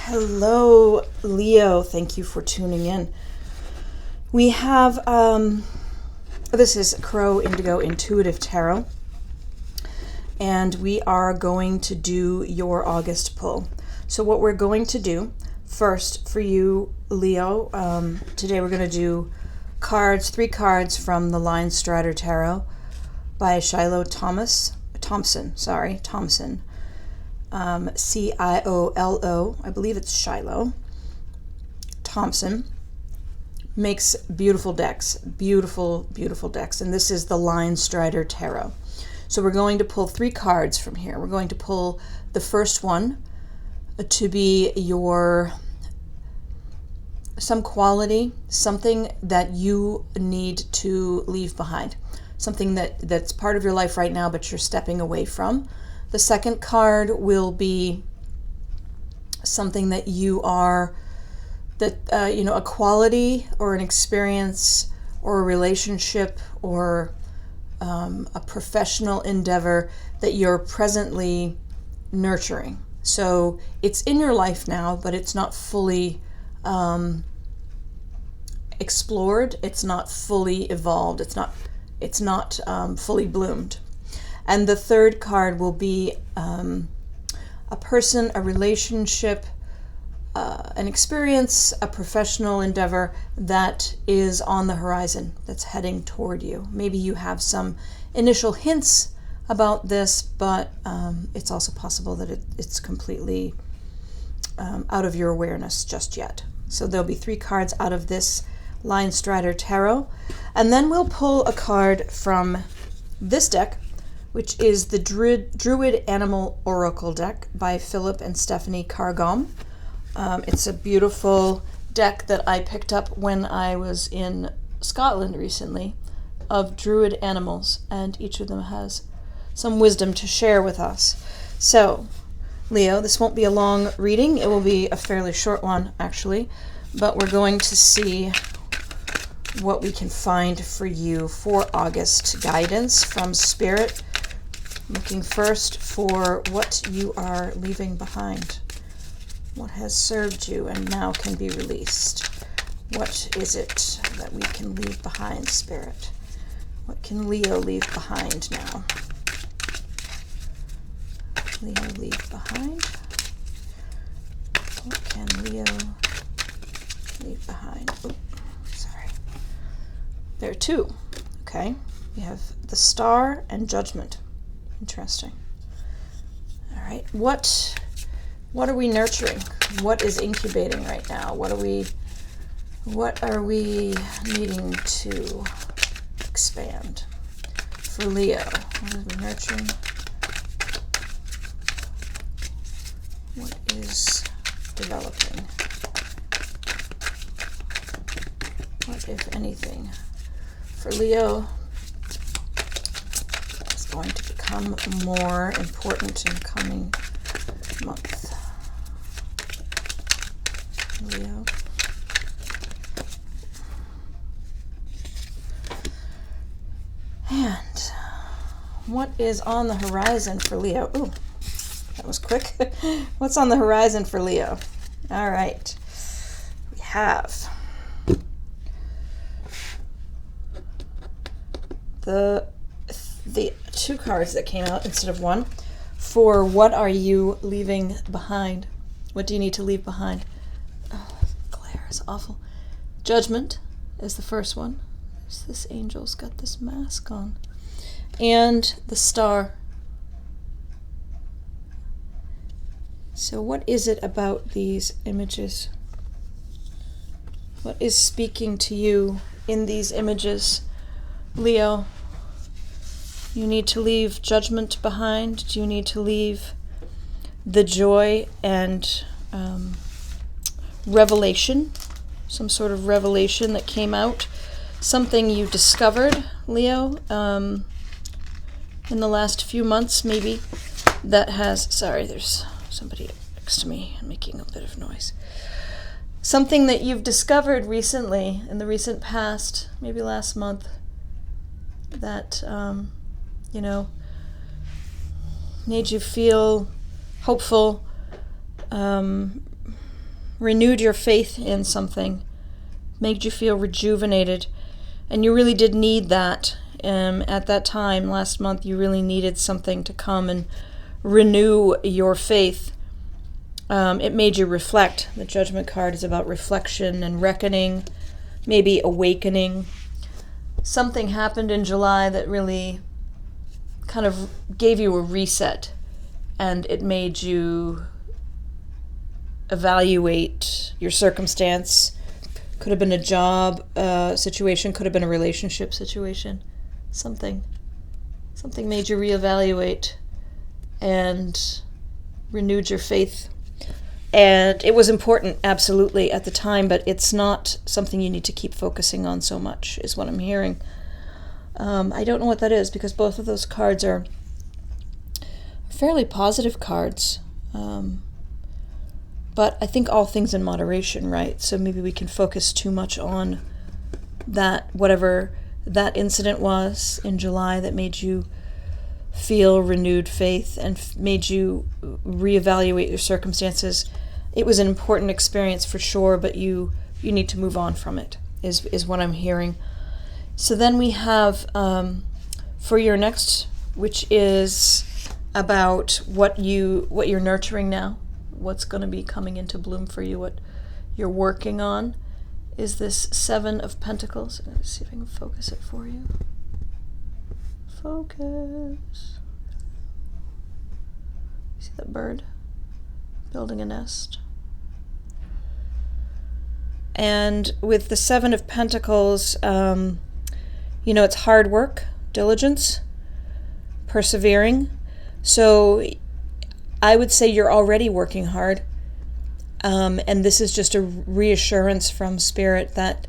Hello, Leo. Thank you for tuning in. We have, this is Crow Indigo Intuitive Tarot, and we are going to do your August pull. So what we're going to do first for you, Leo, today we're going to do three cards from the Linestrider Tarot by Siolo Thompson. Ciolo, I believe it's Shiloh. Thompson makes beautiful decks, beautiful decks, and this is the Linestrider Tarot. So we're going to pull three cards from here. We're going to pull the first one to be some quality, something that you need to leave behind, something that's part of your life right now, but you're stepping away from. The second card will be something that a quality or an experience or a relationship or a professional endeavor that you're presently nurturing. So it's in your life now, but it's not fully explored. It's not fully evolved. It's not fully bloomed. And the third card will be a person, a relationship, an experience, a professional endeavor that is on the horizon, that's heading toward you. Maybe you have some initial hints about this, but it's also possible that it's completely out of your awareness just yet. So there'll be three cards out of this Linestrider Tarot. And then we'll pull a card from this deck, which is the Druid Animal Oracle deck by Philip and Stephanie Cargom. It's a beautiful deck that I picked up when I was in Scotland recently of Druid animals, and each of them has some wisdom to share with us. So, Leo, this won't be a long reading. It will be a fairly short one, actually, but we're going to see what we can find for you for August guidance from Spirit. Looking first for what you are leaving behind. What has served you and now can be released? What is it that we can leave behind, Spirit? What can Leo leave behind now? Leo leave behind? What can Leo leave behind? Oh, sorry. There are two. Okay. We have the Star and Judgment. Interesting. All right. What are we nurturing? What is incubating right now? What are we needing to expand? For Leo, what is we nurturing? What is developing? What, if anything, for Leo is going to become more important in the coming month? Leo. And what is on the horizon for Leo? Ooh, that was quick. What's on the horizon for Leo? All right. We have the two cards that came out instead of one for what are you leaving behind? What do you need to leave behind? Oh, glare is awful. Judgment is the first one. There's this angel's got this mask on. And the Star. So what is it about these images? What is speaking to you in these images, Leo? You need to leave judgment behind? Do you need to leave the joy and revelation? Some sort of revelation that came out? Something you discovered, Leo, in the last few months, maybe, that has... Sorry, there's somebody next to me making a bit of noise. Something that you've discovered recently, in the recent past, maybe last month, that, made you feel hopeful, renewed your faith in something, made you feel rejuvenated. And you really did need that. At that time, last month, you really needed something to come and renew your faith. It made you reflect. The Judgment card is about reflection and reckoning, maybe awakening. Something happened in July that really kind of gave you a reset, and it made you evaluate your circumstance. Could have been a job situation, could have been a relationship situation. Something made you reevaluate and renewed your faith. And it was important, absolutely, at the time, but it's not something you need to keep focusing on so much, is what I'm hearing. I don't know what that is, because both of those cards are fairly positive cards. But I think all things in moderation, right? So maybe we can focus too much on that, whatever that incident was in July that made you feel renewed faith and made you reevaluate your circumstances. It was an important experience for sure, but you need to move on from it, is what I'm hearing. So then we have for your next, which is about what you're nurturing now, what's going to be coming into bloom for you, what you're working on, is this Seven of Pentacles. Let's see if I can focus it for you. Focus. See that bird building a nest? And with the Seven of Pentacles, it's hard work, diligence, persevering. So I would say you're already working hard. And this is just a reassurance from Spirit that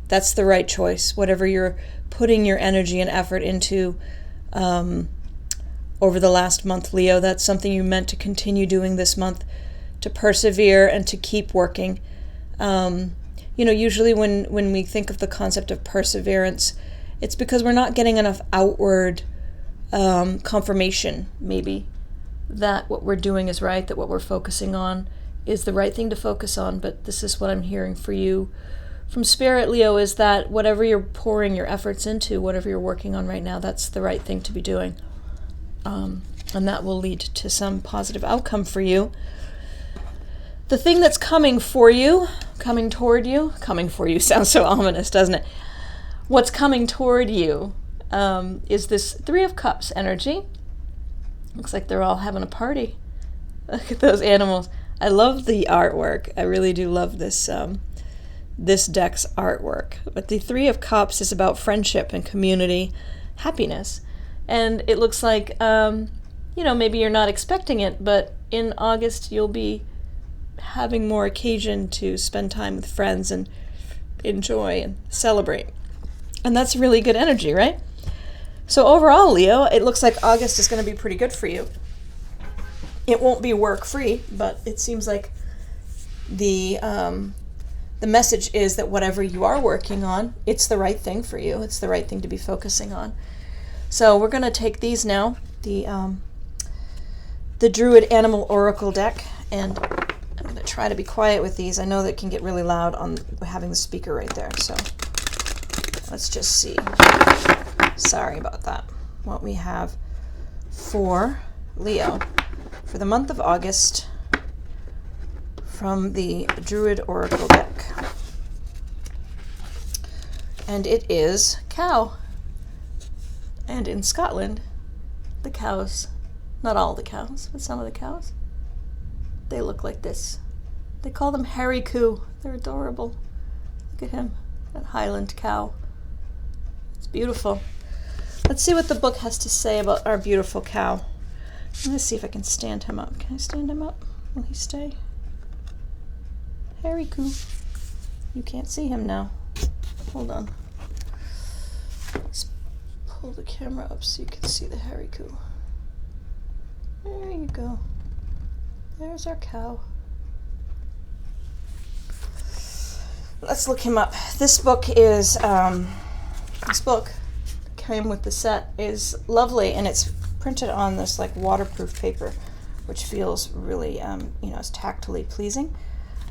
that's the right choice. Whatever you're putting your energy and effort into over the last month, Leo, that's something you meant to continue doing this month, to persevere and to keep working. Usually when we think of the concept of perseverance, it's because we're not getting enough outward confirmation, maybe, that what we're doing is right, that what we're focusing on is the right thing to focus on. But this is what I'm hearing for you from Spirit, Leo, is that whatever you're pouring your efforts into, whatever you're working on right now, that's the right thing to be doing. And that will lead to some positive outcome for you. The thing that's coming for you sounds so ominous, doesn't it? What's coming toward you is this Three of Cups energy. Looks like they're all having a party. Look at those animals. I love the artwork. I really do love this this deck's artwork. But the Three of Cups is about friendship and community, happiness. And it looks like, maybe you're not expecting it, but in August you'll be having more occasion to spend time with friends and enjoy and celebrate. And that's really good energy, right? So overall, Leo, it looks like August is going to be pretty good for you. It won't be work-free, but it seems like the message is that whatever you are working on, it's the right thing for you. It's the right thing to be focusing on. So we're going to take these now, the Druid Animal Oracle deck, and I'm going to try to be quiet with these. I know that it can get really loud on having the speaker right there, so let's just see. Sorry about that. What we have for Leo for the month of August from the Druid Oracle deck. And it is cow. And in Scotland, the cows, not all the cows, but some of the cows, they look like this. They call them hairy coo. They're adorable. Look at him, that Highland cow. It's beautiful. Let's see what the book has to say about our beautiful cow. Let's see if I can stand him up. Can I stand him up? Will he stay? Hairy coo. You can't see him now. Hold on. Let's pull the camera up so you can see the hairy coo. There you go. There's our cow. Let's look him up. This book came with the set, is lovely, and it's printed on this like waterproof paper, which feels really, it's tactily pleasing.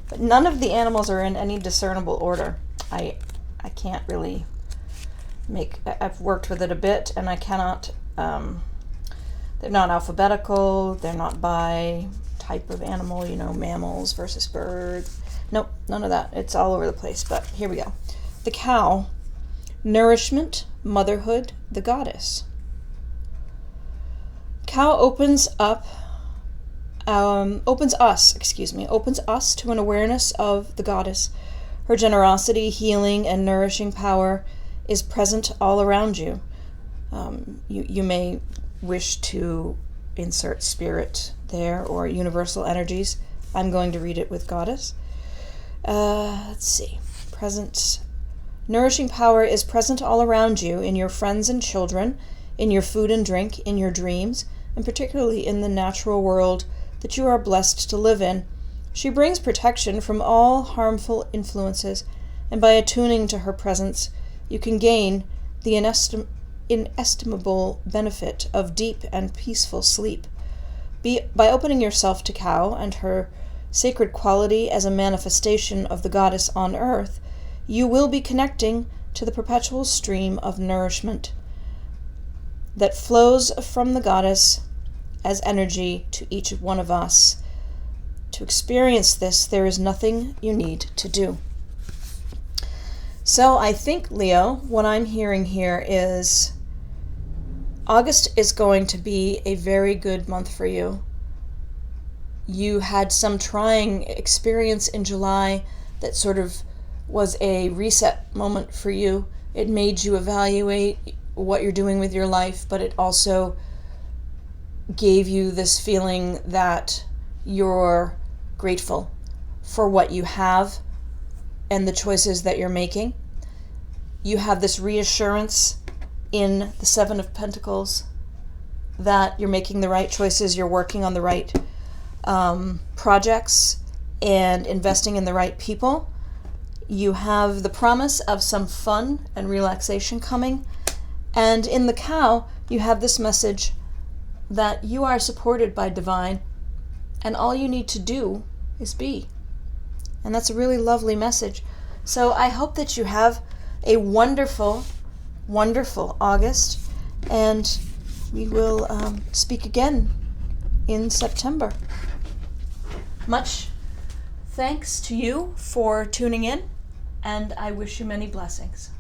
But none of the animals are in any discernible order. I can't really I've worked with it a bit, and I cannot, they're not alphabetical, they're not by type of animal, mammals versus birds. Nope, none of that. It's all over the place, but here we go. The cow, nourishment, motherhood, the goddess. Cow opens us to an awareness of the goddess. Her generosity, healing, and nourishing power is present all around you. You may wish to insert spirit there or universal energies. I'm going to read it with goddess. Let's see. Present. Nourishing power is present all around you, in your friends and children, in your food and drink, in your dreams, and particularly in the natural world that you are blessed to live in. She brings protection from all harmful influences, and by attuning to her presence, you can gain the inestimable benefit of deep and peaceful sleep. By opening yourself to Cow and her sacred quality as a manifestation of the goddess on earth, you will be connecting to the perpetual stream of nourishment that flows from the goddess as energy to each one of us. To experience this, there is nothing you need to do. So I think, Leo, what I'm hearing here is August is going to be a very good month for you. You had some trying experience in July that sort of was a reset moment for you. It made you evaluate what you're doing with your life, but it also gave you this feeling that you're grateful for what you have and the choices that you're making. You have this reassurance in the Seven of Pentacles that you're making the right choices, you're working on the right projects, and investing in the right people. You have the promise of some fun and relaxation coming. And in the Cow, you have this message that you are supported by divine, and all you need to do is be. And that's a really lovely message. So I hope that you have a wonderful, wonderful August, and we will speak again in September. Much thanks to you for tuning in, and I wish you many blessings.